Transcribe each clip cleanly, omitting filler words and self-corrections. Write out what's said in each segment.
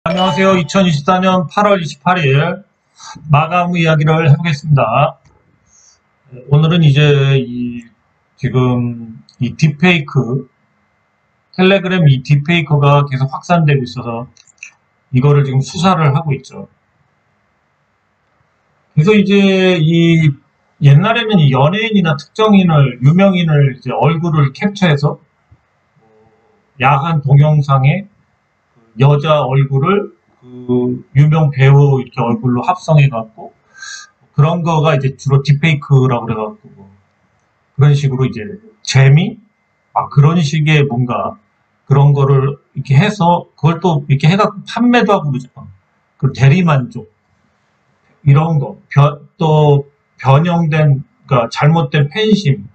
안녕하세요. 2024년 8월 28일 마감 이야기를 해보겠습니다. 오늘은 이제 지금 이 딥페이크, 텔레그램 이 딥페이크가 계속 확산되고 있어서 이거를 지금 수사를 하고 있죠. 그래서 이제 옛날에는 이 연예인이나 특정인을, 유명인을 이제 얼굴을 캡처해서 야한 동영상에 여자 얼굴을 그 유명 배우 이렇게 얼굴로 합성해 갖고 그런 거가 이제 주로 딥페이크라고 그래갖고 그런 식으로 이제 재미 그런 식의 뭔가 그런 거를 이렇게 해서 그걸 또 이렇게 해갖고 판매도 하고 그러죠. 그 대리만족 이런 거 또 변형된 그러니까 잘못된 팬심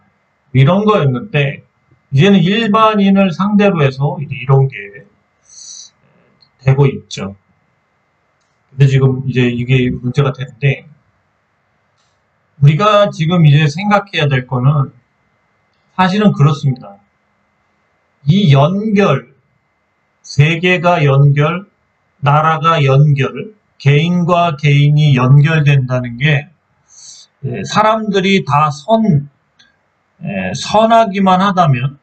이런 거였는데 이제는 일반인을 상대로 해서 이제 이런 게 되고 있죠. 근데 지금 이제 이게 문제가 되는데, 우리가 지금 이제 생각해야 될 거는 사실은 그렇습니다. 이 연결, 세계가 연결, 나라가 연결, 개인과 개인이 연결된다는 게 사람들이 다 선하기만 하다면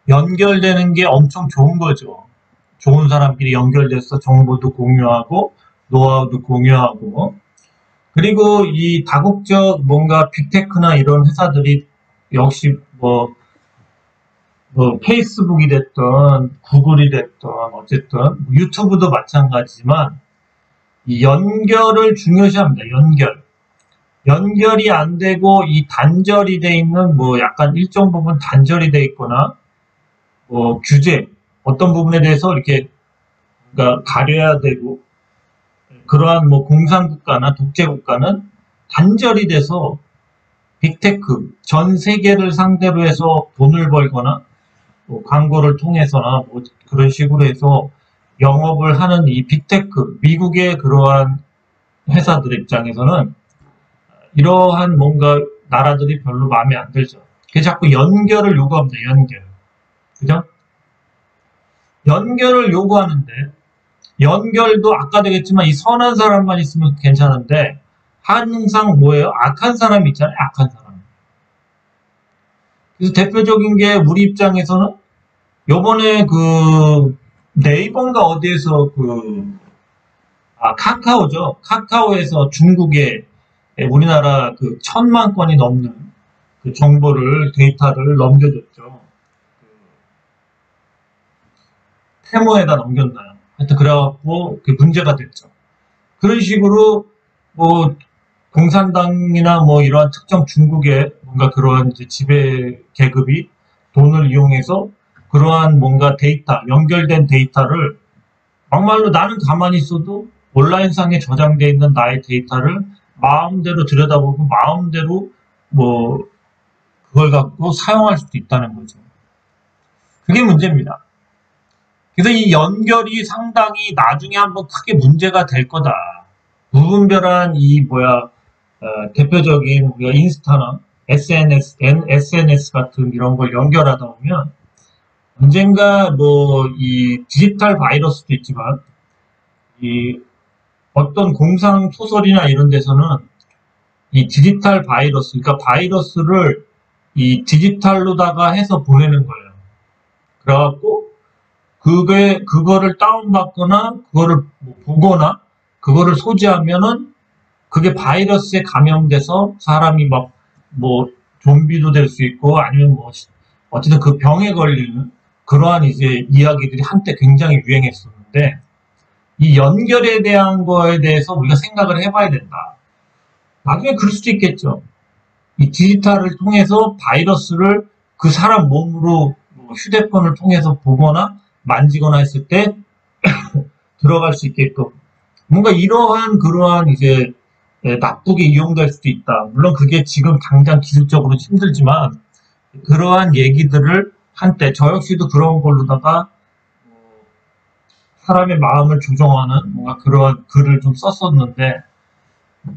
연결되는 게 엄청 좋은 거죠. 좋은 사람끼리 연결돼서 정보도 공유하고 노하우도 공유하고 그리고 이 다국적 뭔가 빅테크나 이런 회사들이 역시 뭐 페이스북이 됐든 구글이 됐든 어쨌든 유튜브도 마찬가지지만 이 연결을 중요시합니다. 연결이 안 되고 이 단절이 돼 있는 뭐 약간 일정 부분 단절이 돼 있거나 규제 어떤 부분에 대해서 이렇게 그러니까 가려야 되고 그러한 뭐 공산국가나 독재국가는 단절이 돼서 빅테크 전 세계를 상대로 해서 돈을 벌거나 광고를 통해서나 뭐 그런 식으로 해서 영업을 하는 이 빅테크 미국의 그러한 회사들 입장에서는 이러한 뭔가 나라들이 별로 마음에 안 들죠. 그래서 자꾸 연결을 요구합니다. 그죠? 연결을 요구하는데 연결도 아까 되겠지만 이 선한 사람만 있으면 괜찮은데 항상 뭐예요? 악한 사람이 있잖아요. 악한 사람. 그래서 대표적인 게 우리 입장에서는 요번에 그 네이버인가 어디에서 카카오죠. 카카오에서 중국에 우리나라 그 1000만 건이 넘는 그 데이터를 넘겨줬죠. 테모에다 넘겼나요? 하여튼 그래갖고 그 문제가 됐죠. 그런 식으로 뭐 공산당이나 뭐 이러한 특정 중국의 뭔가 그러한 이제 지배 계급이 돈을 이용해서 그러한 뭔가 연결된 데이터를 막말로 나는 가만히 있어도 온라인상에 저장되어 있는 나의 데이터를 마음대로 들여다보고 마음대로 뭐 그걸 갖고 사용할 수도 있다는 거죠. 그게 문제입니다. 그래서 이 연결이 상당히 나중에 한번 크게 문제가 될 거다. 무분별한 대표적인 우리가 인스타나 SNS 같은 이런 걸 연결하다 보면 언젠가 이 디지털 바이러스도 있지만 이 어떤 공상 소설이나 이런 데서는 이 디지털 바이러스, 그러니까 바이러스를 이 디지털로다가 해서 보내는 거예요. 그래갖고 그거를 다운받거나, 그거를 보거나, 그거를 소지하면은, 그게 바이러스에 감염돼서 사람이 좀비도 될 수 있고, 아니면 어쨌든 그 병에 걸리는 그러한 이제 이야기들이 한때 굉장히 유행했었는데, 이 연결에 대한 거에 대해서 우리가 생각을 해봐야 된다. 나중에 그럴 수도 있겠죠. 이 디지털을 통해서 바이러스를 그 사람 몸으로 휴대폰을 통해서 보거나, 만지거나 했을 때 들어갈 수 있게끔 뭔가 이러한 그러한 이제 나쁘게 이용될 수도 있다. 물론 그게 지금 당장 기술적으로 힘들지만 그러한 얘기들을 한때 저 역시도 그런 걸로다가 사람의 마음을 조종하는 뭔가 그러한 글을 좀 썼었는데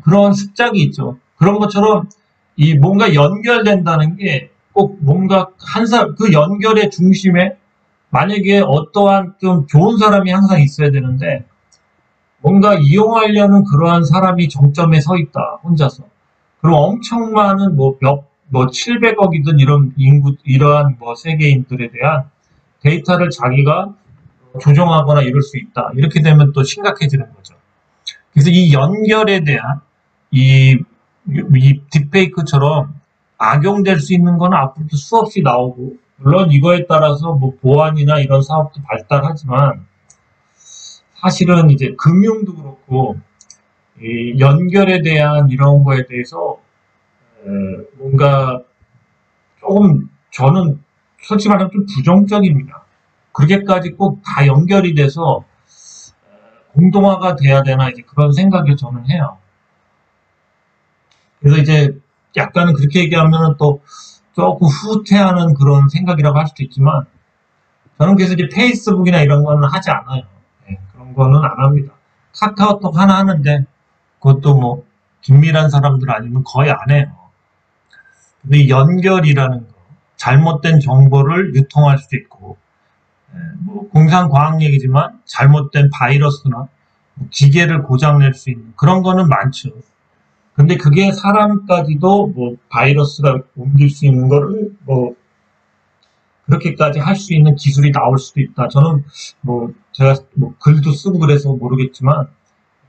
그런 습작이 있죠. 그런 것처럼 이 뭔가 연결된다는 게 꼭 뭔가 그 연결의 중심에 만약에 어떠한 좀 좋은 사람이 항상 있어야 되는데 뭔가 이용하려는 그러한 사람이 정점에 서 있다, 혼자서. 그럼 엄청 많은 뭐 700억이든 이런 인구, 이러한 뭐 세계인들에 대한 데이터를 자기가 조정하거나 이럴 수 있다. 이렇게 되면 또 심각해지는 거죠. 그래서 이 연결에 대한 이 딥페이크처럼 악용될 수 있는 건 앞으로도 수없이 나오고, 물론 이거에 따라서 뭐 보안이나 이런 사업도 발달하지만, 사실은 이제 금융도 그렇고, 이 연결에 대한 이런 거에 대해서 뭔가 조금 저는 솔직히 말하면 좀 부정적입니다. 그렇게까지 꼭 다 연결이 돼서 공동화가 돼야 되나 이제 그런 생각을 저는 해요. 그래서 이제 약간은 그렇게 얘기하면 또 조금 후퇴하는 그런 생각이라고 할 수도 있지만 저는 그래서 이제 페이스북이나 이런 거는 하지 않아요. 네, 그런 거는 안 합니다. 카카오톡 하나 하는데 그것도 뭐 긴밀한 사람들 아니면 거의 안 해요. 근데 이 연결이라는 거, 잘못된 정보를 유통할 수도 있고, 뭐 공상과학 얘기지만 잘못된 바이러스나 뭐 기계를 고장낼 수 있는 그런 거는 많죠. 근데 그게 사람까지도 뭐 바이러스가 옮길 수 있는 거를 뭐 그렇게까지 할 수 있는 기술이 나올 수도 있다. 저는 뭐 제가 뭐 글도 쓰고 그래서 모르겠지만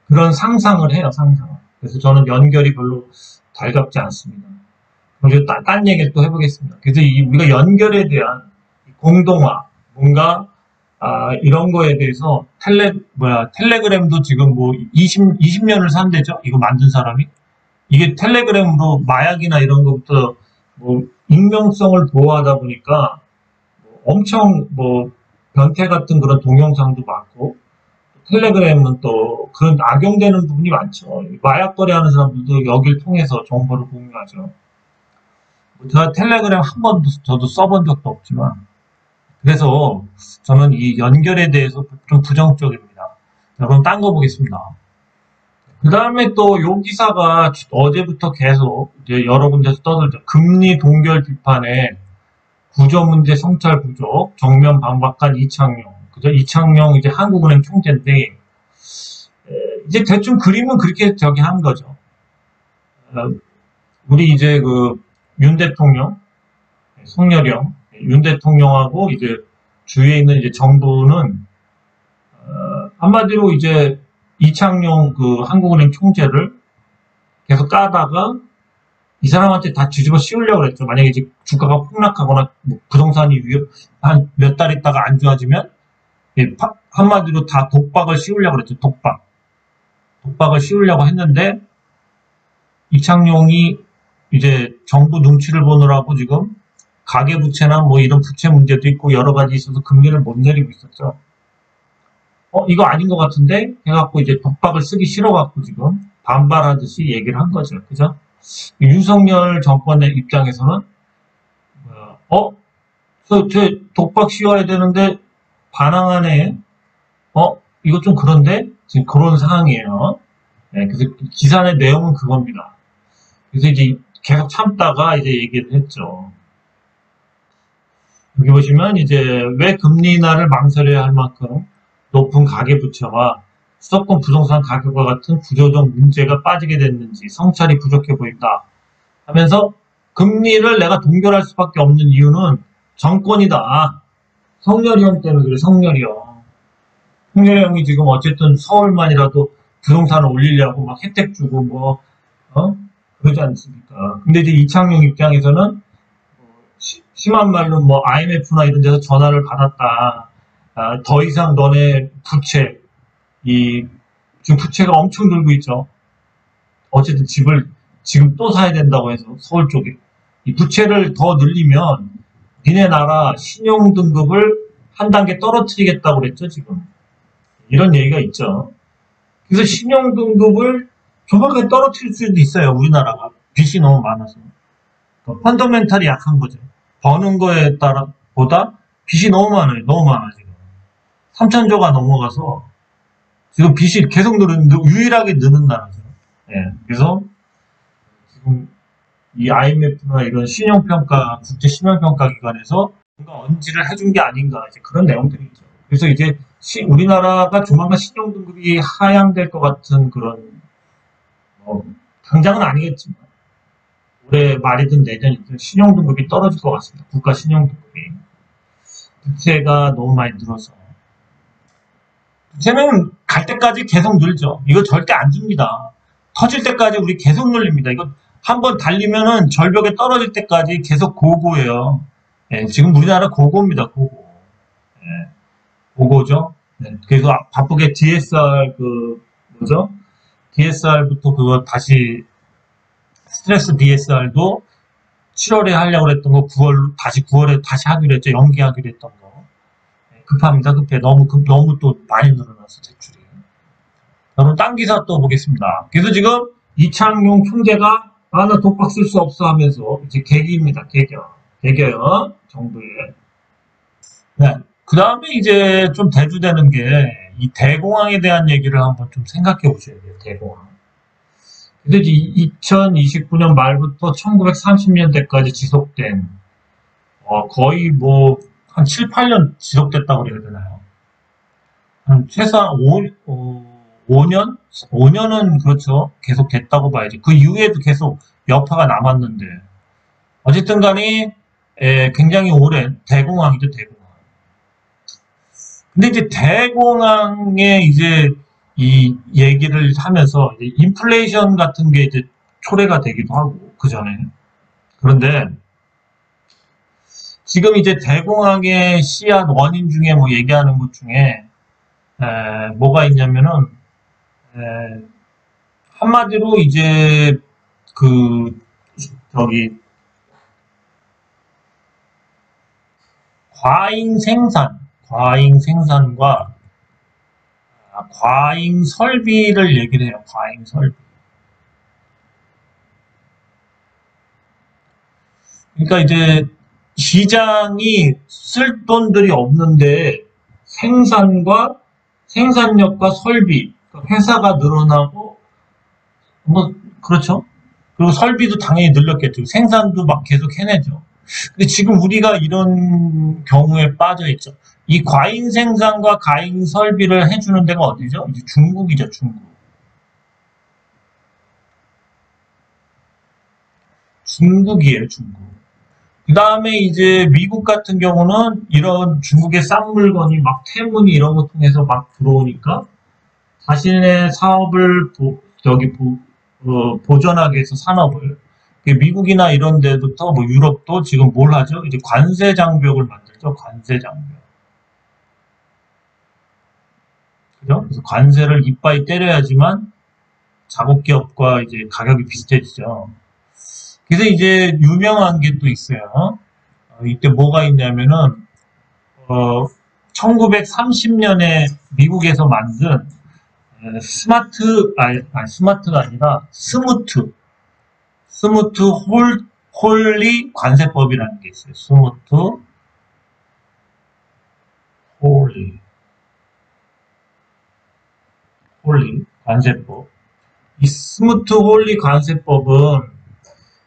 그런 상상을 해요, 상상을. 그래서 저는 연결이 별로 달갑지 않습니다. 그럼 딴 얘기를 또 해보겠습니다. 그래서 우리가 연결에 대한 공동화, 뭔가 이런 거에 대해서 텔레그램도 지금 뭐 20년을 산대죠? 이거 만든 사람이? 이게 텔레그램으로 마약이나 이런 것부터 뭐 익명성을 보호하다 보니까 엄청 뭐 변태 같은 그런 동영상도 많고 텔레그램은 또 그런 악용되는 부분이 많죠. 마약 거래하는 사람들도 여길 통해서 정보를 공유하죠. 제가 텔레그램 한 번도 저도 써본 적도 없지만 그래서 저는 이 연결에 대해서 좀 부정적입니다. 자, 그럼 딴 거 보겠습니다. 그 다음에 또 요 기사가 어제부터 계속 이제 여러 군데서 떠들죠. 금리 동결 비판에 구조 문제 성찰 부족, 정면 반박한 이창용. 그죠? 이창용 이제 한국은행 총재인데, 이제 대충 그림은 그렇게 저기 한 거죠. 우리 이제 그 윤 대통령, 송여령, 윤 대통령하고 이제 주위에 있는 이제 정부는, 한마디로 이제 이창용 그 한국은행 총재를 계속 까다가 이 사람한테 다 뒤집어 씌우려고 그랬죠. 만약에 이제 주가가 폭락하거나 뭐 부동산이 한 몇 달 있다가 안 좋아지면 한마디로 다 독박을 씌우려고 그랬죠. 독박을 씌우려고 했는데 이창용이 이제 정부 눈치를 보느라고 지금 가계부채나 뭐 이런 부채 문제도 있고 여러 가지 있어서 금리를 못 내리고 있었죠. 이거 아닌 것 같은데 해갖고 이제 독박을 쓰기 싫어갖고 지금 반발하듯이 얘기를 한 거죠. 그죠? 윤석열 정권의 입장에서는 저 독박 씌워야 되는데 반항하네. 이거 좀 그런데 지금 그런 상황이에요. 네, 그래서 기사의 내용은 그겁니다. 그래서 이제 계속 참다가 이제 얘기를 했죠. 여기 보시면 이제 왜 금리 인하를 망설여야 할 만큼 높은 가계부채와 수도권 부동산 가격과 같은 구조적 문제가 빠지게 됐는지 성찰이 부족해 보인다 하면서 금리를 내가 동결할 수밖에 없는 이유는 정권이다. 성렬이 형 때문에 그래, 성렬이 형. 성렬이 형이 지금 어쨌든 서울만이라도 부동산을 올리려고 막 혜택 주고 그러지 않습니까? 근데 이제 이창용 입장에서는 심한 말로 뭐 IMF나 이런 데서 전화를 받았다. 더 이상 너네 부채, 지금 부채가 엄청 늘고 있죠. 어쨌든 집을 지금 또 사야 된다고 해서 서울 쪽에 이 부채를 더 늘리면 니네 나라 신용 등급을 한 단계 떨어뜨리겠다고 그랬죠, 지금. 이런 얘기가 있죠. 그래서 신용 등급을 조만간 떨어뜨릴 수도 있어요, 우리나라가. 빚이 너무 많아서. 펀더멘탈이 약한 거죠. 버는 거에 따라 보다 빚이 너무 많아요. 너무 많아 지금. 3천조가 넘어가서 지금 빚이 계속 유일하게 느는 나라죠. 예. 그래서 지금 이 IMF나 이런 신용평가, 국제 신용평가 기관에서 뭔가 언지를 해준 게 아닌가, 이제 그런 내용들이 있죠. 그래서 이제 우리나라가 조만간 신용등급이 하향될 것 같은 그런, 어, 당장은 아니겠지만, 올해 말이든 내년이든 신용등급이 떨어질 것 같습니다. 국가 신용등급이. 부채가 너무 많이 늘어서. 부채는 갈 때까지 계속 늘죠. 이거 절대 안 줍니다. 터질 때까지 우리 계속 늘립니다. 이거 한번 달리면은 절벽에 떨어질 때까지 계속 고고예요. 예, 지금 우리나라 고고입니다. 고고. 예, 고고죠. 네, 그래서 바쁘게 DSR 뭐죠? DSR부터 그거 다시 스트레스 DSR도 7월에 하려고 했던 거 9월에 다시 하기로 했죠. 연기하기로 했던 거. 네, 급합니다. 급해. 너무 또 많이 늘어나서 대출이. 여러분, 딴 기사 또 보겠습니다. 그래서 지금 이창용 총재가 나 독박 쓸 수 없어 하면서 이제 개기입니다. 개겨요. 정부에. 네. 그 다음에 이제 좀 대두되는 게 이 대공황에 대한 얘기를 한번 좀 생각해 보셔야 돼요. 대공황. 그래서 2029년 말부터 1930년대까지 지속된 거의 뭐 한 7, 8년 지속됐다고 그래야 되나요? 한 최소한 5년? 5년은 그렇죠. 계속 됐다고 봐야지. 그 이후에도 계속 여파가 남았는데 어쨌든 간에 굉장히 오랜 대공황이죠. 대공황. 근데 이제 대공황에 이제 이 얘기를 하면서 이제 인플레이션 같은 게 이제 초래가 되기도 하고 그 전에. 그런데 지금 이제 대공황의 씨앗 원인 중에 뭐 얘기하는 것 중에 뭐가 있냐면은 한마디로 이제 그 저기 과잉 생산과 과잉 설비를 얘기를 해요. 과잉 설비. 그러니까 이제 시장이 쓸 돈들이 없는데 생산력과 설비, 회사가 늘어나고 뭐 그렇죠. 그리고 설비도 당연히 늘렸겠죠. 생산도 막 계속 해내죠. 근데 지금 우리가 이런 경우에 빠져 있죠. 이 과잉 생산과 과잉 설비를 해주는 데가 어디죠? 이제 중국이죠, 중국. 중국이에요, 중국. 그 다음에 이제 미국 같은 경우는 이런 중국의 싼 물건이 막 태문이 이런 거 통해서 막 들어오니까 자신의 사업을 보전하기 위해서 산업을 미국이나 이런 데부터 뭐 유럽도 지금 뭘 하죠? 이제 관세 장벽을 만들죠. 관세 장벽. 그죠? 그래서 관세를 이빠이 때려야지만 자국 기업과 이제 가격이 비슷해지죠. 그래서 이제 유명한 게 또 있어요. 이때 뭐가 있냐면은 1930년에 미국에서 만든 스마트가 아니라 스무트 홀리 관세법이라는 게 있어요. 스무트 홀리 관세법. 이 스무트 홀리 관세법은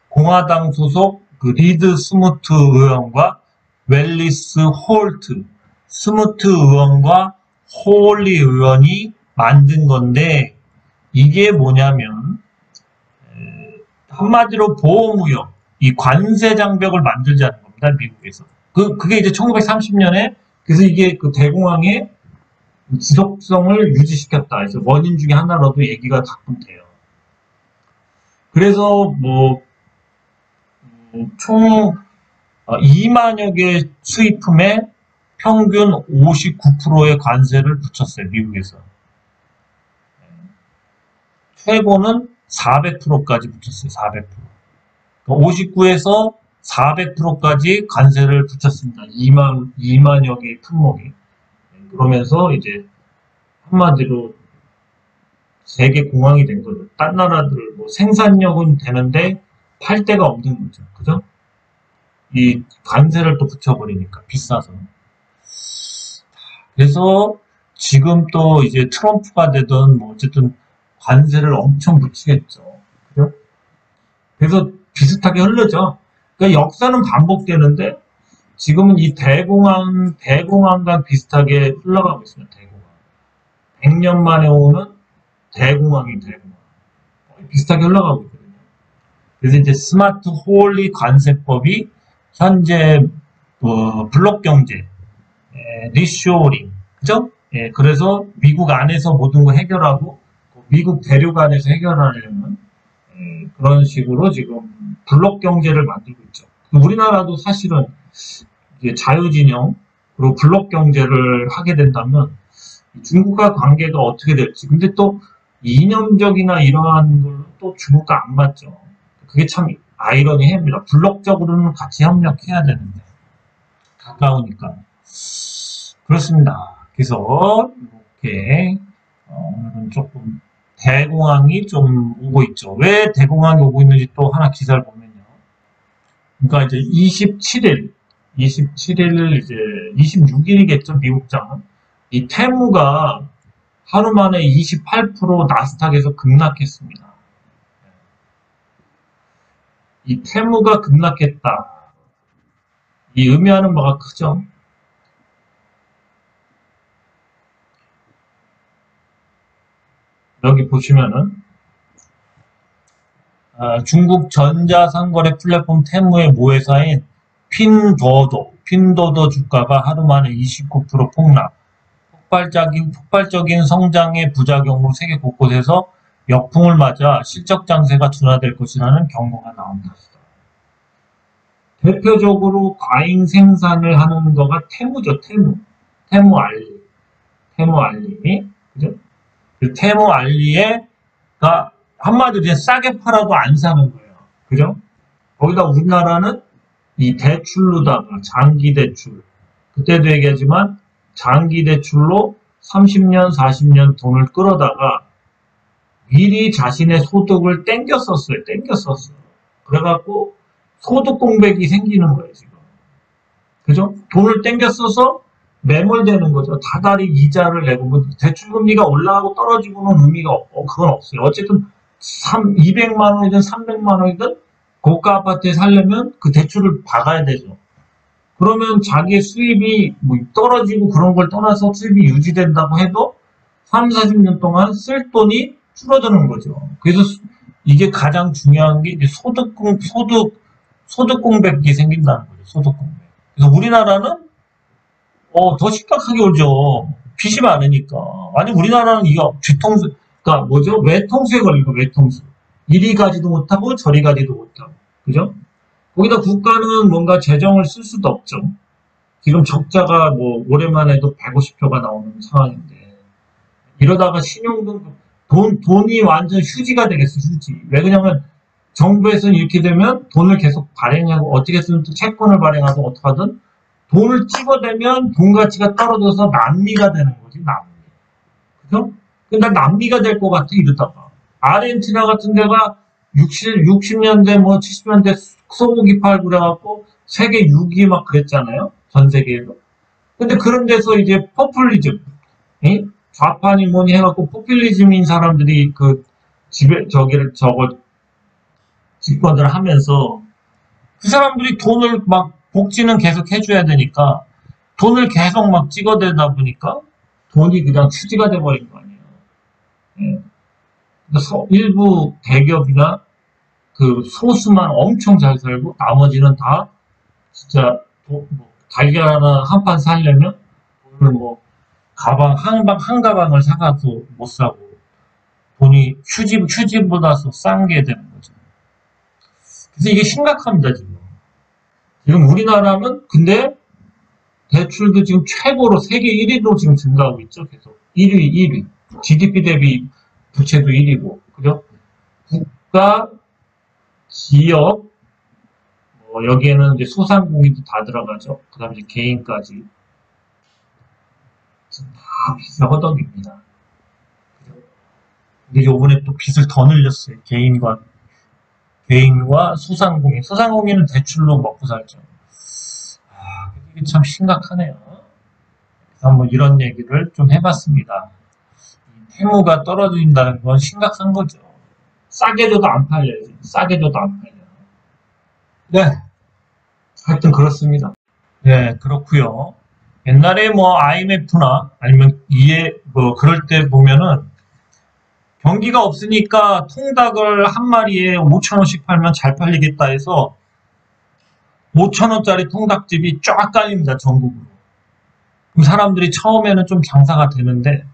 공화당 소속 그 리드 스무트 의원과 웰리스 홀트 스무트 의원과 홀리 의원이 만든 건데 이게 뭐냐면 한마디로 보호무역, 이 관세 장벽을 만들자는 겁니다. 미국에서. 그게 이제 1930년에 그래서 이게 그 대공황의 지속성을 유지시켰다. 그래서 원인 중에 하나로도 얘기가 가끔 돼요. 그래서 뭐 총 2만여 개 수입품에 평균 59%의 관세를 붙였어요. 미국에서. 최고는 400%까지 붙였어요. 400%. 59에서 400%까지 관세를 붙였습니다. 2만여 개의 품목이. 그러면서 이제 한마디로 세계 공황이 된 거죠. 딴 나라들 뭐 생산력은 되는데 팔 데가 없는 거죠. 그죠? 이 관세를 또 붙여버리니까 비싸서. 그래서 지금 또 이제 트럼프가 되든 뭐 어쨌든 관세를 엄청 붙이겠죠. 그죠? 그래서 비슷하게 흐르죠. 그러니까 역사는 반복되는데 지금은 이 대공황과 비슷하게 흘러가고 있습니다. 대공황. 100년 만에 오는 대공황. 거의 비슷하게 흘러가고 있거든요. 그래서 이제 스마트 홀리 관세법이 현재 블록 경제, 리쇼어링, 그죠? 예, 그래서 미국 안에서 모든 거 해결하고 미국 대륙 안에서 해결하려면 그런 식으로 지금 블록 경제를 만들고 있죠. 우리나라도 사실은 이제 자유진영 그리고 블록 경제를 하게 된다면 중국과 관계가 어떻게 될지. 근데 또 이념적이나 이러한 걸로 또 중국과 안 맞죠. 그게 참 아이러니합니다. 블록적으로는 같이 협력해야 되는데 가까우니까. 그렇습니다. 그래서 이렇게 오늘은 조금 대공황이 좀 오고 있죠. 왜 대공황이 오고 있는지 또 하나 기사를 보면요. 그러니까 이제 27일 이제 26일이겠죠. 미국장은 이 테무가 하루 만에 28% 나스닥에서 급락했습니다. 이 테무가 급락했다. 이 의미하는 바가 크죠. 여기 보시면은 중국 전자상거래 플랫폼 테무의 모회사인 핀도도 주가가 하루 만에 29% 폭락. 폭발적인 성장의 부작용으로 세계 곳곳에서 역풍을 맞아 실적 장세가 둔화될 것이라는 경고가 나온다. 대표적으로 과잉 생산을 하는 거가 테무죠. 테무 알리. 그죠? 그 테무 알리에가 한마디로 이제 싸게 팔아도 안 사는 거예요. 그죠? 거기다 우리나라는 이 대출로다가 장기 대출. 그때도 얘기하지만 장기 대출로 30년, 40년 돈을 끌어다가 미리 자신의 소득을 땡겼었어요. 그래갖고 소득 공백이 생기는 거예요, 지금. 그죠? 돈을 땡겼어서 매몰되는 거죠. 다달이 이자를 내고, 뭐 대출금리가 올라가고 떨어지고는 의미가 없고, 그건 없어요. 어쨌든 200만 원이든 300만 원이든 고가 아파트에 살려면 그 대출을 박아야 되죠. 그러면 자기의 수입이 뭐 떨어지고 그런 걸 떠나서 수입이 유지된다고 해도 3, 40년 동안 쓸 돈이 줄어드는 거죠. 그래서 이게 가장 중요한 게 이제 소득 공백이 생긴다는 거죠. 소득 공백. 그래서 우리나라는 더 심각하게 오죠. 빚이 많으니까. 아니 우리나라는 이거 뒤통수, 그러니까 뭐죠? 외통수에 걸리고 외통수. 이리 가지도 못하고 저리 가지도 못하고. 그죠? 거기다 국가는 뭔가 재정을 쓸 수도 없죠. 지금 적자가 뭐 올해만 해도 150조가 나오는 상황인데 이러다가 신용등 돈이 완전 휴지가 되겠어. 휴지. 왜 그러냐면 정부에서는 이렇게 되면 돈을 계속 발행하고 어떻게 쓰면 또 채권을 발행하고 어떻게 하든 돈을 찍어대면 돈 가치가 떨어져서 남미가 되는 거지. 남미. 그죠? 근데 남미가 될 것 같아 이러다가 아르헨티나 같은 데가 60년대 뭐 70년대 소고기 팔고 그래갖고 세계 6위 막 그랬잖아요. 전 세계에서. 근데 그런 데서 이제 포퓰리즘, 좌파니 뭐니 해갖고 포퓰리즘인 사람들이 그 집권을 하면서 그 사람들이 돈을 막 복지는 계속 해줘야 되니까 돈을 계속 막 찍어대다 보니까 돈이 그냥 휴지가 돼버린 거 아니에요. 예. 그래서 일부 대기업이나 그 소수만 엄청 잘 살고 나머지는 다 진짜 달걀 하나 한 판 사려면 오늘 뭐 가방 한 가방을 사가도 못 사고 돈이 휴지보다도 싼 게 되는 거죠. 그래서 이게 심각합니다 지금. 지금 우리나라는 근데 대출도 지금 최고로 세계 1위로 지금 증가하고 있죠. 계속 1위. GDP 대비 부채도 1위고 그죠? 국가 기업, 여기에는 이제 소상공인도 다 들어가죠. 그 다음에 이제 개인까지. 다 빚의 허덕입니다. 근데 요번에 또 빚을 더 늘렸어요. 개인과 소상공인. 소상공인은 대출로 먹고 살죠. 이게 참 심각하네요. 한번 이런 얘기를 좀 해봤습니다. 태무가 떨어진다는 건 심각한 거죠. 싸게 줘도 안 팔려요. 네. 하여튼 그렇습니다. 네, 그렇고요. 옛날에 뭐 IMF나 아니면 이에 뭐 그럴 때 보면은 경기가 없으니까 통닭을 한 마리에 5천 원씩 팔면 잘 팔리겠다 해서 5천 원짜리 통닭집이 쫙 깔립니다, 전국으로. 그럼 사람들이 처음에는 좀 장사가 되는데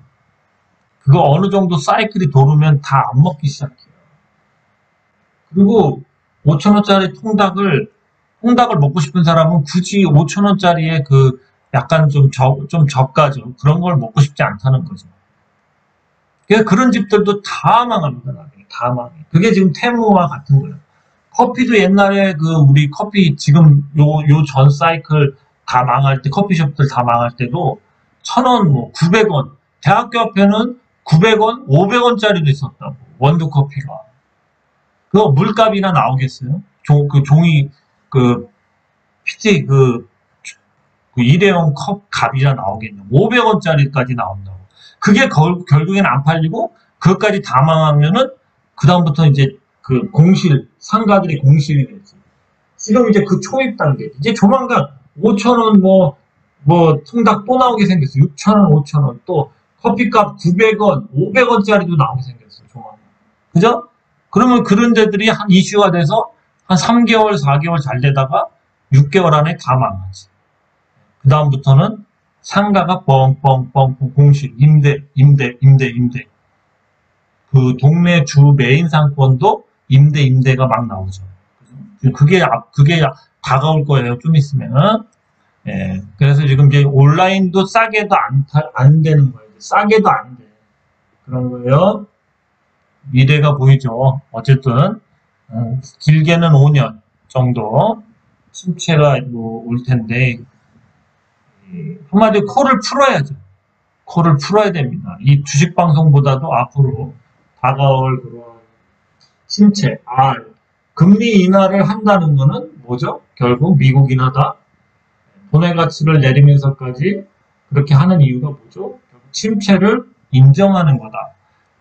그거 어느 정도 사이클이 돌으면 다 안 먹기 시작해요. 그리고 5천 원짜리 통닭을 먹고 싶은 사람은 굳이 5천 원짜리에 그 약간 좀 저가죠. 그런 걸 먹고 싶지 않다는 거죠. 그러니까 그런 집들도 다 망합니다. 나중에 다 망해. 그게 지금 테무와 같은 거예요. 커피도 옛날에 그 우리 커피 지금 요 전 사이클 다 망할 때 커피숍들 다 망할 때도 1,000원 뭐 900원 대학교 앞에는 900원 500원짜리도 있었다고 원두 커피가 그거 물값이나 나오겠어요? 그 종이 그 PT 그 일회용 컵 값이나 나오겠냐 500원짜리까지 나온다고 그게 결국엔 안 팔리고 그것까지 다 망하면은 그다음부터 이제 그 공실 상가들이 공실이 되지 지금 이제 그 초입 단계 이제 조만간 5,000원 뭐 통닭 또 나오게 생겼어 6,000원 5,000원 또 커피값 900원 500원짜리도 나오게 생겼어 조만간 그죠? 그러면 그런 데들이 한 이슈가 돼서 한 3개월 4개월 잘 되다가 6개월 안에 다 망하지 그 다음부터는 상가가 뻥뻥뻥 공실 임대 그 동네 주 메인 상권도 임대가 막 나오죠. 그게 다가올 거예요. 좀 있으면. 예. 그래서 지금 이제 온라인도 싸게도 안 되는 거예요. 싸게도 안 돼. 그런 거예요. 미래가 보이죠. 어쨌든 길게는 5년 정도 침체가 뭐올 텐데 한마디로 코를 풀어야죠. 코를 풀어야 됩니다. 이 주식 방송보다도 앞으로 다가올 그런 침체, 금리 인하를 한다는 거는 뭐죠? 결국 미국 인하다. 돈의 가치를 내리면서까지 그렇게 하는 이유가 뭐죠? 결국 침체를 인정하는 거다.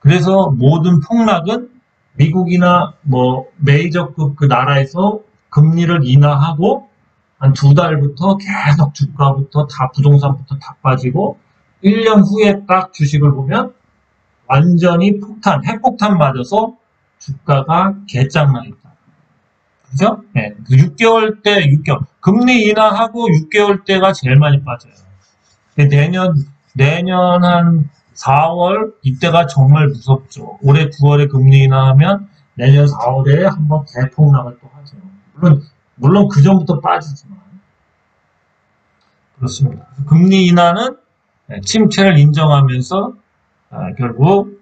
그래서 모든 폭락은 미국이나 뭐 메이저급 그 나라에서 금리를 인하하고 한 2달부터 계속 주가부터 다 부동산부터 다 빠지고 1년 후에 딱 주식을 보면 완전히 핵폭탄 맞아서 주가가 개짱나 있다. 그죠? 네. 그 6개월, 금리 인하하고 6개월 때가 제일 많이 빠져요. 내년 한 4월, 이때가 정말 무섭죠. 올해 9월에 금리 인하하면 내년 4월에 한번 대폭락을 또 하죠. 물론 그 전부터 빠지지만. 그렇습니다. 금리 인하는 침체를 인정하면서 결국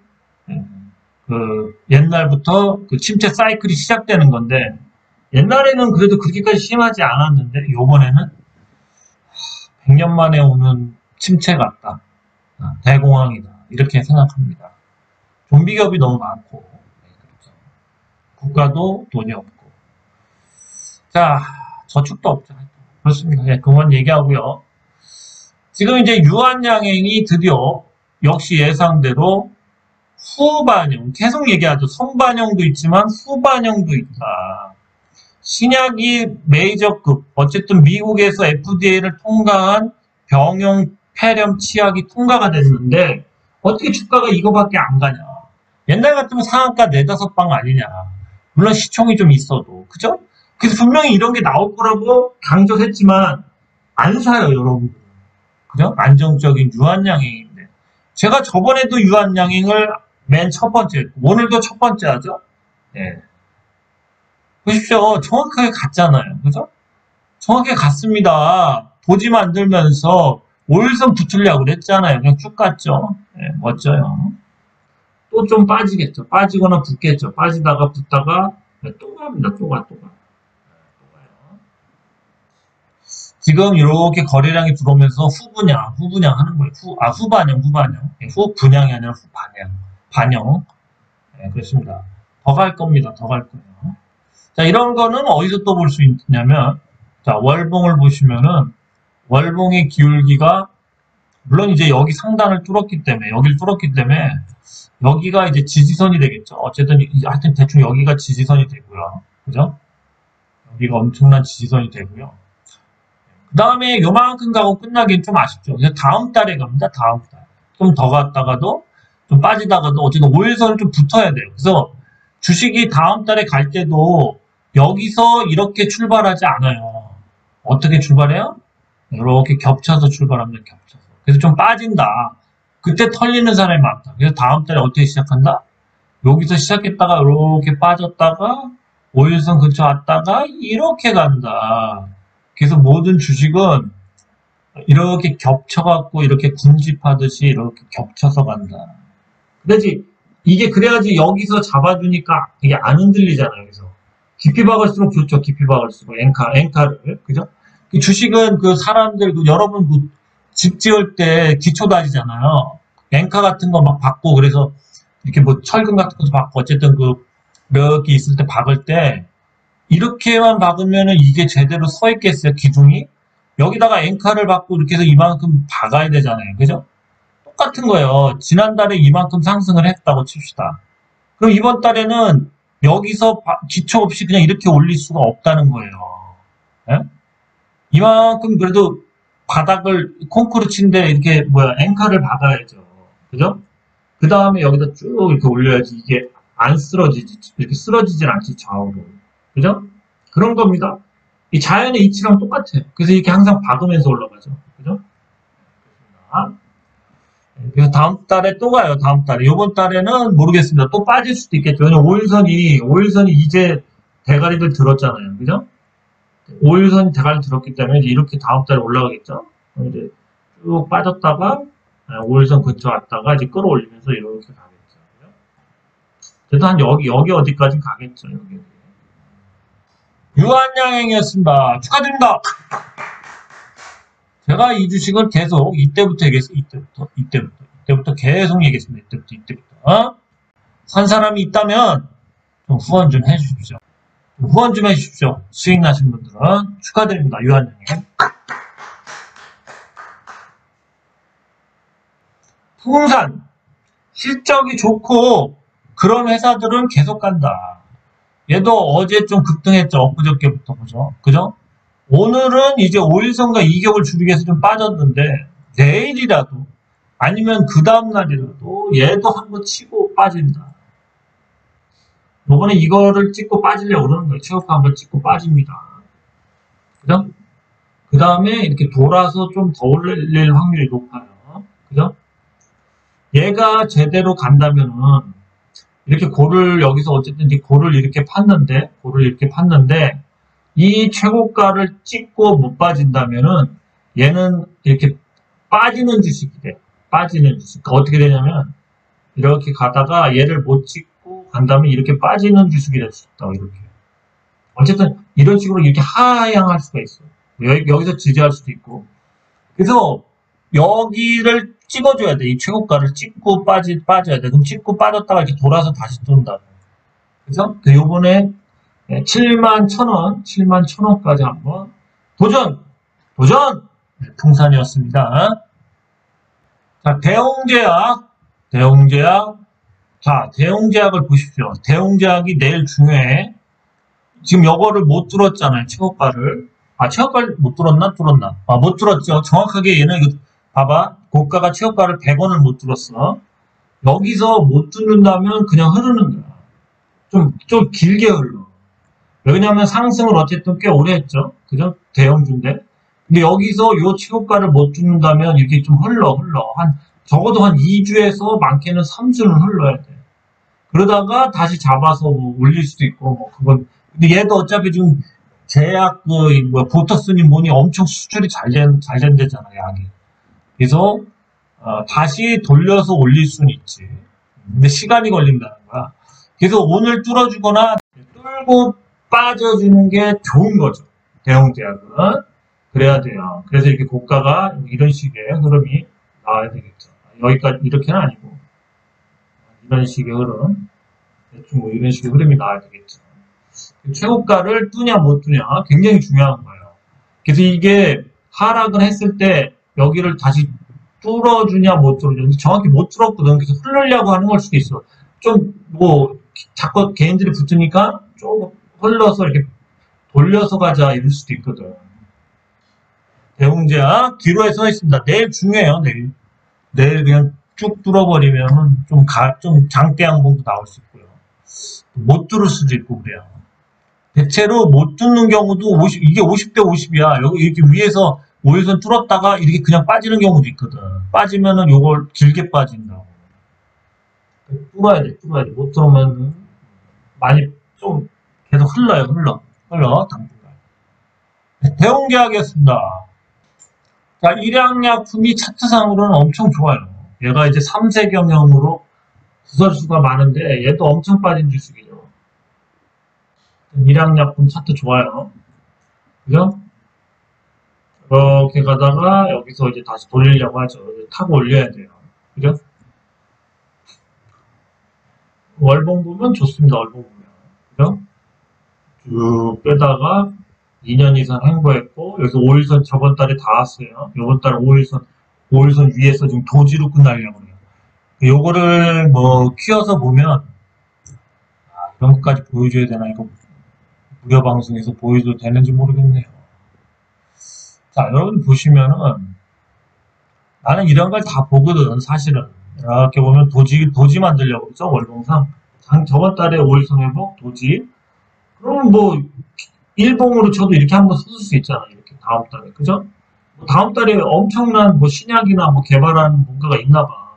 그 옛날부터 그 침체 사이클이 시작되는 건데 옛날에는 그래도 그렇게까지 심하지 않았는데 요번에는 100년 만에 오는 침체 같다. 대공황이다. 이렇게 생각합니다. 좀비 기업이 너무 많고 그렇죠. 국가도 돈이 없고 자 저축도 없죠. 그렇습니다. 예, 그만 얘기하고요. 지금 이제 유한양행이 드디어 역시 예상대로 후반영, 계속 얘기하죠. 선반영도 있지만 후반영도 있다. 신약이 메이저급, 어쨌든 미국에서 FDA를 통과한 병용 폐렴 치약이 통과가 됐는데 어떻게 주가가 이거밖에 안 가냐. 옛날 같으면 상한가 4-5방 아니냐. 물론 시총이 좀 있어도. 그죠? 그래서 분명히 이런 게 나올 거라고 강조했지만 안 사요, 여러분. 그죠? 안정적인 유한양행인데. 제가 저번에도 유한양행을 맨 첫 번째, 오늘도 첫 번째 하죠? 예. 보십시오. 정확하게 갔잖아요. 그죠? 정확하게 갔습니다. 도지 만들면서 오일선 붙으려고 그랬잖아요. 그냥 쭉 갔죠. 예, 멋져요. 또 좀 빠지겠죠. 빠지거나 붙겠죠. 빠지다가 붙다가 또 갑니다. 또 가요. 지금 이렇게 거래량이 들어오면서 후분양 하는 거예요. 후반영. 예, 후분양이 아니라 반영. 예, 그렇습니다. 더 갈 겁니다. 더 갈 거예요. 자, 이런 거는 어디서 또 볼 수 있냐면, 자, 월봉을 보시면은, 월봉의 기울기가, 물론 이제 여기 상단을 뚫었기 때문에, 여기를 뚫었기 때문에, 여기가 이제 지지선이 되겠죠. 어쨌든, 하여튼 대충 여기가 지지선이 되고요. 그죠? 여기가 엄청난 지지선이 되고요. 그 다음에 요만큼 가고 끝나긴 좀 아쉽죠. 그래서 다음 달에 갑니다. 다음 달. 좀 더 갔다가도, 좀 빠지다가도, 어쨌든 5일선은 좀 붙어야 돼요. 그래서 주식이 다음 달에 갈 때도 여기서 이렇게 출발하지 않아요. 어떻게 출발해요? 이렇게 겹쳐서 출발합니다. 겹쳐서. 그래서 좀 빠진다. 그때 털리는 사람이 많다. 그래서 다음 달에 어떻게 시작한다? 여기서 시작했다가 이렇게 빠졌다가 5일선 근처 왔다가 이렇게 간다. 그래서 모든 주식은 이렇게 겹쳐갖고 이렇게 군집하듯이 이렇게 겹쳐서 간다. 그래야지 이게 그래야지 여기서 잡아주니까 이게 안 흔들리잖아요. 그래서 깊이 박을수록 좋죠. 깊이 박을수록 엔카를 그죠? 그 주식은 그 사람들 그 여러분 그 집 지을 때 기초 다지잖아요. 엔카 같은 거 막 박고 그래서 이렇게 뭐 철근 같은 것도 박고 어쨌든 그 이렇게 있을 때 박을 때 이렇게만 박으면은 이게 제대로 서 있겠어요. 기둥이 여기다가 엔카를 박고 이렇게 해서 이만큼 박아야 되잖아요. 그죠? 똑같은 거예요. 지난달에 이만큼 상승을 했다고 칩시다. 그럼 이번 달에는 여기서 기초 없이 그냥 이렇게 올릴 수가 없다는 거예요. 예? 이만큼 그래도 바닥을 콩쿠르 친데 이렇게 뭐야 앵카를 박아야죠. 그죠? 그 다음에 여기다 쭉 이렇게 올려야지 이게 안 쓰러지지 이렇게 쓰러지질 않지 좌우로. 그죠? 그런 겁니다. 이 자연의 이치랑 똑같아요. 그래서 이렇게 항상 박으면서 올라가죠. 그죠? 그래서 다음 달에 또 가요. 다음 달에. 이번 달에는 모르겠습니다. 또 빠질 수도 있겠죠. 왜냐면 5일선이 이제 대가리를 들었잖아요. 그죠? 5일선 대가리 들었기 때문에 이렇게 다음 달에 올라가겠죠. 이제 쭉 빠졌다가 5일선 근처 왔다가 이제 끌어올리면서 이렇게 가겠죠. 그죠? 그래도 한 여기 어디까지 가겠죠. 여기. 유한양행이었습니다. 축하드립니다. 제가 이 주식을 계속 이때부터 얘기했어요. 이때부터 계속 얘기했습니다. 이때부터. 산 사람이 있다면 좀 후원 좀 해주십시오. 후원 좀 해주십시오. 수익 나신 분들은 축하드립니다. 유한양행. 풍산 실적이 좋고 그런 회사들은 계속 간다. 얘도 어제 좀 급등했죠. 엊그저께부터 그죠? 오늘은 이제 5일선과 이격을 줄이기 위해서 좀 빠졌는데 내일이라도 아니면 그 다음날이라도 얘도 한번 치고 빠진다. 요번에 이거를 찍고 빠지려고 그러는 거예요. 최고가 한번 찍고 빠집니다. 그죠? 그 다음에 이렇게 돌아서 좀 더 올릴 확률이 높아요. 그죠? 얘가 제대로 간다면은 이렇게 고를 여기서 어쨌든 고를 이렇게 팠는데 이 최고가를 찍고 못 빠진다면은 얘는 이렇게 빠지는 주식이 돼. 빠지는 주식. 그러니까 어떻게 되냐면 이렇게 가다가 얘를 못 찍고 간다면 이렇게 빠지는 주식이 될 수 있다. 이렇게. 어쨌든 이런 식으로 이렇게 하향할 수가 있어. 여기서 지지할 수도 있고. 그래서 여기를 찍어줘야 돼. 이 최고가를 찍고 빠져야 돼. 그럼 찍고 빠졌다가 이렇게 돌아서 다시 쏜다. 그래서 요번에 71,000원, 71,000원까지 한번 도전! 네, 풍산이었습니다. 자, 대웅제약. 자, 대웅제약을 보십시오. 대웅제약이 내일 중요해. 지금 요거를 못 들었잖아요. 최고가를. 최고가를 못 들었나? 못 들었죠. 정확하게 얘는 이거 봐봐. 고가가 최고가를 100원을 못 들었어. 여기서 못 듣는다면 그냥 흐르는 거야. 좀 길게 흘러. 왜냐면 상승을 어쨌든 꽤 오래 했죠. 그죠? 대형주인데. 근데 여기서 요 최고가를 못 듣는다면 이렇게 좀 흘러. 적어도 한 2주에서 많게는 3주는 흘러야 돼. 그러다가 다시 잡아서 뭐 올릴 수도 있고, 뭐 그건. 근데 얘도 어차피 지금 제약, 보터스니 뭐니 엄청 수출이 잘 된대잖아, 약이. 그래서, 다시 돌려서 올릴 수는 있지. 근데 시간이 걸린다는 거야. 그래서 오늘 뚫어주거나 뚫고 빠져주는 게 좋은 거죠. 대형제약은. 그래야 돼요. 그래서 이렇게 고가가 이런 식의 흐름이 나와야 되겠죠. 여기까지 이렇게는 아니고 이런 식의 흐름, 대충 뭐 이런 식의 흐름이 나와야 되겠죠. 최고가를 뚜냐 못 뚜냐 굉장히 중요한 거예요. 그래서 이게 하락을 했을 때 여기를 다시 뚫어주냐 못 뚫어주냐 정확히 못 뚫었거든. 그래서 흐르려고 하는 걸 수도 있어. 좀 뭐 자꾸 개인들이 붙으니까 조금 흘러서 이렇게 돌려서 가자 이럴 수도 있거든. 대웅제약 뒤로에 써 있습니다. 내일 중요해요. 내일 그냥 쭉 뚫어버리면 좀 장대 양봉도 나올 수 있고요. 못 뚫을 수도 있고 그래요. 대체로 못 뚫는 경우도 이게 50대 50이야. 여기 이렇게 위에서 5일선 뚫었다가 이렇게 그냥 빠지는 경우도 있거든. 빠지면은 요걸 길게 빠진다고. 뚫어야 돼. 못 뚫으면 많이 좀 계속 흘러, 당분간. 대웅계약이었습니다. 자, 일양약품이 차트상으로는 엄청 좋아요. 얘가 이제 3세 경영으로 구설수가 많은데 얘도 엄청 빠진 주식이죠. 일양약품 차트 좋아요. 그죠? 이렇게 가다가 여기서 이제 다시 돌리려고 하죠. 타고 올려야 돼요. 그죠? 월봉 보면 좋습니다. 월봉 보면. 그죠? 쭉 빼다가 2년 이상 행보했고, 여기서 5일선 저번 달에 다 왔어요. 이번 달에 5일선 위에서 지금 도지로 끝나려고 해요. 요거를 뭐, 키워서 보면, 이런 것까지 보여줘야 되나, 이거, 무료방송에서 보여줘도 되는지 모르겠네요. 자, 여러분 보시면은, 나는 이런 걸 다 보거든, 사실은. 이렇게 보면 도지 만들려고 그러죠, 월봉상. 저번 달에 5일선 회복, 도지. 그러면 뭐, 일봉으로 쳐도 이렇게 한번 쓸 수 있잖아. 이렇게 다음 달에. 그죠? 뭐 다음 달에 엄청난 뭐 신약이나 뭐 개발하는 뭔가가 있나 봐.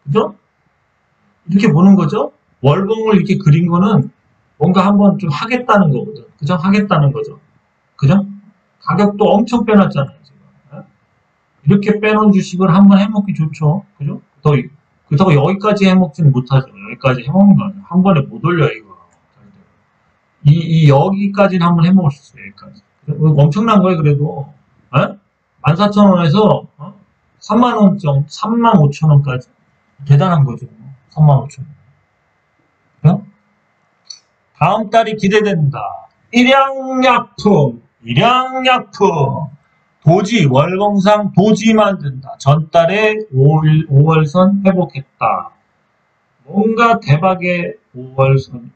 그죠? 이렇게 보는 거죠? 월봉을 이렇게 그린 거는 뭔가 한번 좀 하겠다는 거거든. 그죠? 하겠다는 거죠. 그죠? 가격도 엄청 빼놨잖아요. 지금. 이렇게 빼놓은 주식을 한번 해먹기 좋죠. 그죠? 그렇다고 여기까지 해먹지는 못하죠. 여기까지 해먹는 거 아니에요. 한 번에 못 올려요, 이거. 여기까지는 한번 해먹을 수 있어요, 여기까지. 엄청난 거예요, 그래도. 14,000원에서 3만원, 35,000원까지. 대단한 거죠. 35,000원. 그죠? 다음 달이 기대된다. 일양약품. 도지, 월봉상 도지 만든다. 전달에 5월선 회복했다. 뭔가 대박의 5월선.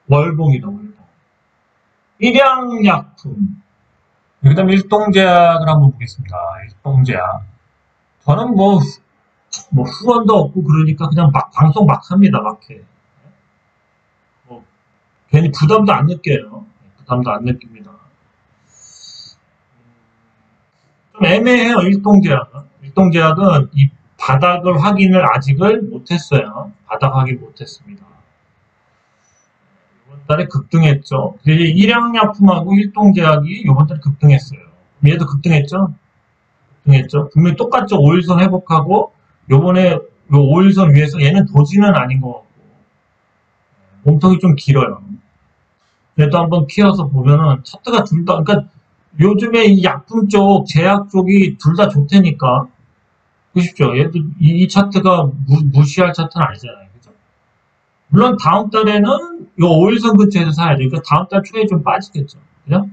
월봉이다, 월봉. 일양약품. 그 다음에 일동제약을 한번 보겠습니다. 일동제약. 저는 뭐 후원도 없고 그러니까 그냥 방송 막 합니다. 막 해. 뭐, 괜히 부담도 안 느껴요. 부담도 안 느낍니다. 좀 애매해요, 일동제약은. 일동제약은 이 바닥을 확인을 아직을 못했어요. 바닥 확인 못했습니다. 이번 달에 급등했죠. 일양약품하고 일동제약이 이번 달에 급등했어요. 얘도 급등했죠? 분명히 똑같죠. 5일선 회복하고 요번에 요 5일선 위에서 얘는 도지는 아닌 것 같고 몸통이 좀 길어요. 얘도 한번 피어서 보면은 차트가 둘 다, 그러니까 요즘에 이 약품 쪽, 제약 쪽이 둘 다 좋다니까. 보십시오. 얘도 이 차트가 무시할 차트는 아니잖아요. 그죠? 물론 다음 달에는 요 5일선 근처에서 사야죠. 그러니까 다음 달 초에 좀 빠지겠죠. 그죠?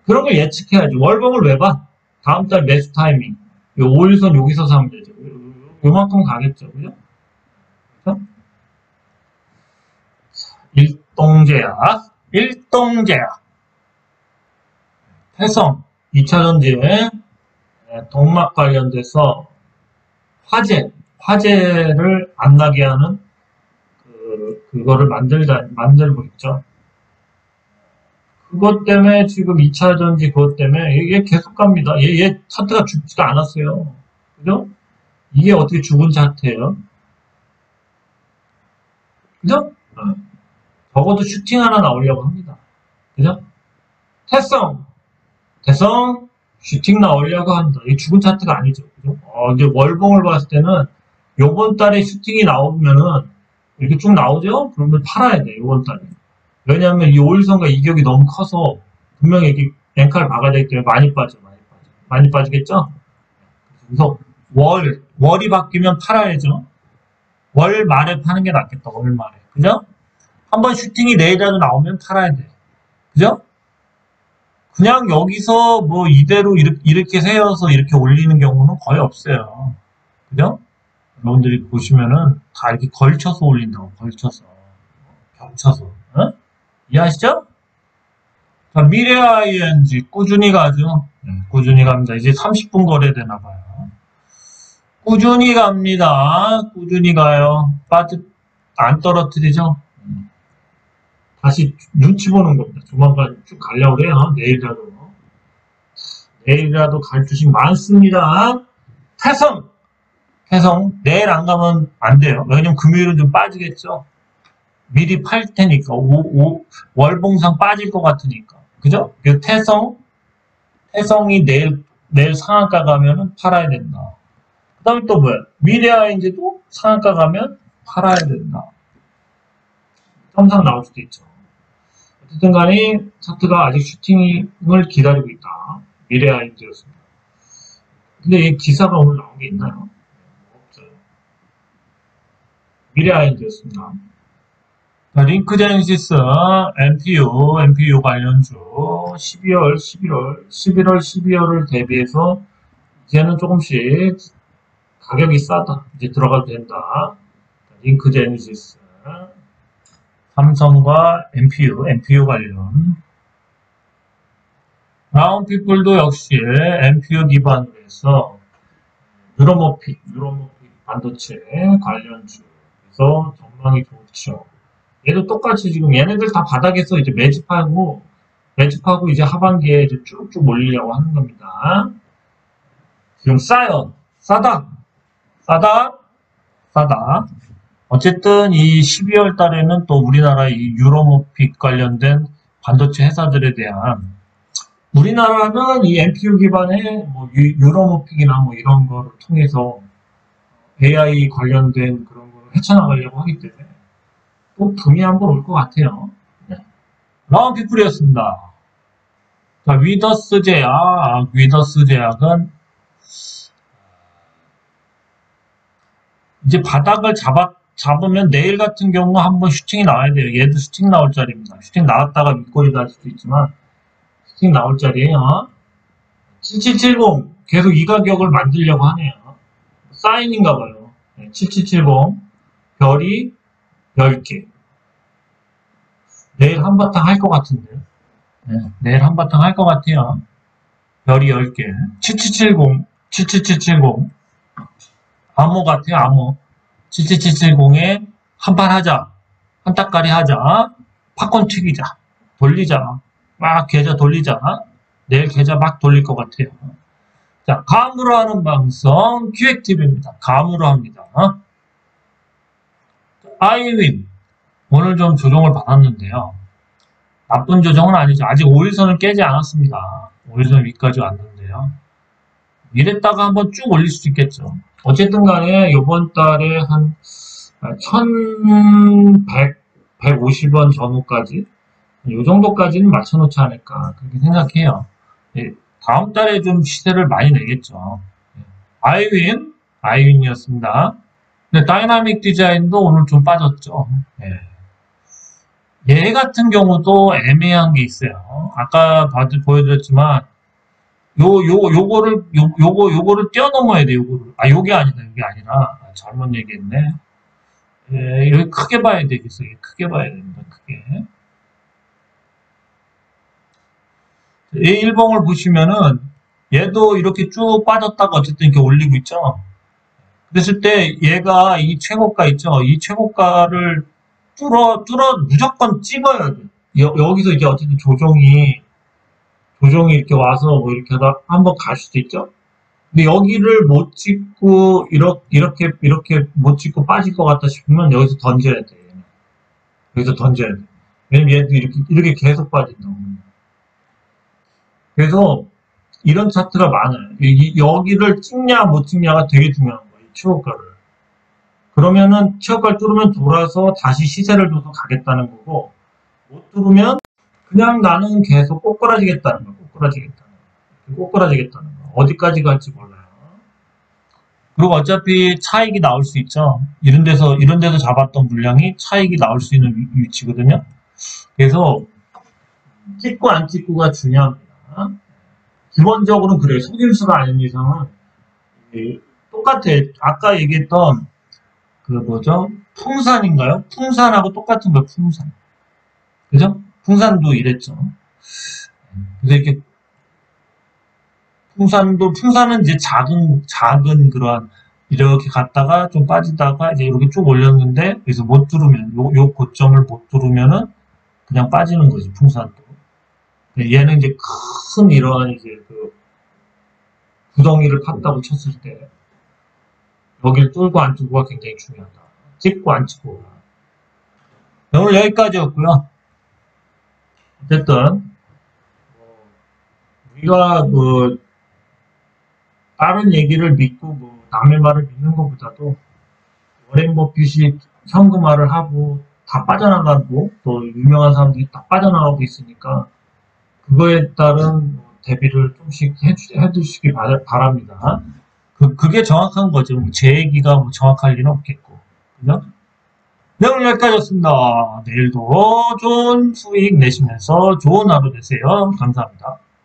그런 걸 예측해야지. 월봉을 왜 봐? 다음 달 매수 타이밍. 요 5일선 여기서 사면 되죠. 요만큼 가겠죠. 그죠? 그죠? 일동제약. 태성, 2차전지에 동막 관련돼서 화재를 안 나게 하는 그거를 만들고 있죠. 그것 때문에 지금 2차전지 그것 때문에 얘 계속 갑니다. 얘 차트가 죽지가 않았어요. 그죠? 이게 어떻게 죽은 차트예요? 그죠? 적어도 슈팅 하나 나오려고 합니다. 그죠? 태성, 슈팅 나오려고 한다. 이게 죽은 차트가 아니죠. 그죠? 이제 월봉을 봤을 때는 요번 달에 슈팅이 나오면은 이렇게 쭉 나오죠? 그러면 팔아야 돼, 요번 달에. 왜냐하면 이 5일선과 이격이 너무 커서 분명히 이렇게 앵칼 박아야 되기 때문에 많이 빠지겠죠? 그래서 월이 바뀌면 팔아야죠. 월 말에 파는 게 낫겠다, 월 말에. 그죠? 한번 슈팅이 내일이라도 나오면 팔아야 돼. 그죠? 그냥 여기서 뭐 이대로 이렇게 세워서 이렇게 올리는 경우는 거의 없어요. 그죠? 여러분들이 보시면은 다 이렇게 걸쳐서 올린다고, 겹쳐서. 이해하시죠? 자, 미래 ING 꾸준히 가죠. 꾸준히 갑니다. 이제 30분 거래되나 봐요. 꾸준히 갑니다. 꾸준히 가요. 안 떨어뜨리죠? 다시 눈치 보는 겁니다. 조만간 쭉 가려고 그래요. 내일이라도 갈 주식 많습니다. 태성! 내일 안 가면 안 돼요. 왜냐면 금요일은 좀 빠지겠죠? 미리 팔 테니까. 월봉상 빠질 것 같으니까. 그죠? 그래서 태성이 내일 상한가 가면은 팔아야 된다. 그 다음에 또 뭐야? 미래아인지도 상한가 가면 팔아야 된다. 항상 나올 수도 있죠. 어쨌든 간에 차트가 아직 슈팅을 기다리고 있다. 미래아인즈였습니다. 근데 이 기사가 오늘 나온 게 있나요? 없어요. 미래아인즈였습니다. 링크제네시스, MPU 관련주 12월, 12월을 대비해서 이제는 조금씩 가격이 싸다. 이제 들어가도 된다. 링크제네시스, 삼성과 MPU 관련. 브라운피플도 역시 MPU 기반으로 해서 유로모픽 반도체 관련주. 그래서 전망이 좋죠. 얘도 똑같이 지금 얘네들 다 바닥에서 이제 매집하고 이제 하반기에 이제 쭉쭉 몰리려고 하는 겁니다. 지금 싸다. 어쨌든 이 12월 달에는 또 우리나라 이 유로모픽 관련된 반도체 회사들에 대한 우리나라는 이 MPU 기반의 뭐 유로모픽이나 뭐 이런 거를 통해서 AI 관련된 그런 걸 헤쳐나가려고 하기 때문에 또 금이 한번 올 것 같아요. 네. 라운피플이었습니다. 자, 위더스 제약은 이제 바닥을 잡으면 내일 같은 경우 한번 슈팅이 나와야 돼요. 얘도 슈팅 나올 자리입니다. 슈팅 나왔다가 윗골이 날 수도 있지만 슈팅 나올 자리에요. 7770 계속 이 가격을 만들려고 하네요. 사인인가 봐요. 7770 별이 10개. 내일 한바탕 할 것 같은데요. 내일 한바탕 할 것 같아요. 별이 10개. 7770 암호 같아요. 암호. 7770에 한판 하자. 한따까리 하자. 팝콘 튀기자. 돌리자. 막 계좌 돌리자. 내일 계좌 막 돌릴 것 같아요. 자, 감으로 하는 방송 기획TV입니다. 감으로 합니다. 아이윈 오늘 좀 조정을 받았는데요. 나쁜 조정은 아니죠. 아직 5일선을 깨지 않았습니다. 5일선 위까지 왔는데요. 이랬다가 한번 쭉 올릴 수도 있겠죠. 어쨌든 간에 이번 달에 한 1150원 전후까지 이 정도까지는 맞춰놓지 않을까 그렇게 생각해요. 다음 달에 좀 시세를 많이 내겠죠. 아이윈이었습니다. 근데 다이나믹 디자인도 오늘 좀 빠졌죠. 얘 같은 경우도 애매한 게 있어요. 아까 보여드렸지만 요거를 뛰어넘어야 돼. 요게 아니라 잘못 얘기했네. 여기 크게 봐야 되겠어요. 크게 봐야 됩니다. 크게. A1봉을 보시면은 얘도 이렇게 쭉 빠졌다가 어쨌든 이렇게 올리고 있죠. 그랬을 때 얘가 이 최고가 있죠. 이 최고가를 뚫어 무조건 찍어야 돼. 여기서 이제 어쨌든 조정이 이렇게 와서 뭐 이렇게 하다 한번 갈 수도 있죠. 근데 여기를 못 찍고 이렇게 못 찍고 빠질 것 같다 싶으면 여기서 던져야 돼. 왜냐면 얘도 이렇게 계속 빠진다고. 그래서 이런 차트가 많아요. 여기를 찍냐 못 찍냐가 되게 중요한 거예요. 최고가를. 그러면은 최고가를 뚫으면 돌아서 다시 시세를 줘서 가겠다는 거고, 못 뚫으면 그냥 나는 계속 꼬꾸라지겠다는 거예요. 꼬꾸라지겠다는 거. 어디까지 갈지 몰라요. 그리고 어차피 차익이 나올 수 있죠. 이런 데서 잡았던 물량이 차익이 나올 수 있는 위치거든요. 그래서 찍고 안 찍고가 중요합니다. 기본적으로는 그래요. 속임수가 아닌 이상은 똑같아. 아까 얘기했던 풍산인가요? 풍산하고 똑같은 거예요. 풍산. 그죠? 풍산도 이랬죠. 그래서 이렇게 풍산은 이제 작은 그러한, 이렇게 갔다가 좀 빠지다가 이제 이렇게 쭉 올렸는데, 그래서 못 뚫으면, 요 고점을 못 뚫으면은 그냥 빠지는 거지, 풍산도. 얘는 이제 큰 이러한 이제 그 구덩이를 팠다고 쳤을 때, 여기를 뚫고 안 뚫고가 굉장히 중요하다. 찍고 안 찍고가. 네, 오늘 여기까지였고요. 어쨌든 우리가 뭐 다른 얘기를 믿고 뭐 남의 말을 믿는 것보다도 워렌 버핏이 현금화를 하고 다 빠져나가고 또 유명한 사람들이 다 빠져나가고 있으니까 그거에 따른 대비를 좀씩 해두시기 바랍니다. 그게 정확한 거죠. 제 얘기가 뭐 정확할 리는 없겠고. 그죠? 네, 오늘 여기까지였습니다. 내일도 좋은 수익 내시면서 좋은 하루 되세요. 감사합니다.